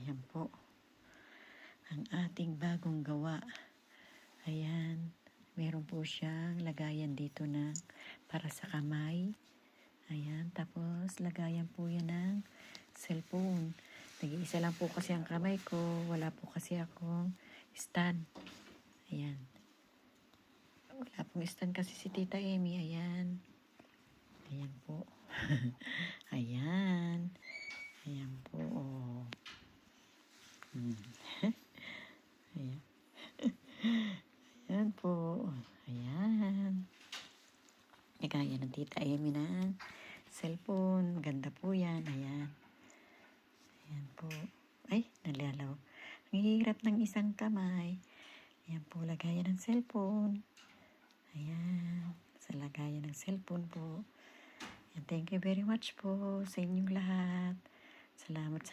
Ayan po. Ang ating bagong gawa. Ayan. Meron po siyang lagayan dito na para sa kamay. Ayan. Tapos, lagayan po yan ng cellphone. Nag-iisa lang po kasi ang kamay ko. Wala po kasi akong stand. Ayan. Wala pong stand kasi si Tita Amy. Ayan. Ayan po. Ayan. Ayan po. Ayan. Ayan po. Ayan. Nagaya ng Tita Amy na cellphone. Ganda po yan. Ayan. Ayan po. Ay, nalalaw. Ang hirap ng isang kamay. Ayan po, lagayan ng cellphone. Ayan. Sa lagayan ng cellphone po. Ayan, thank you very much po sa inyong lahat. Salamat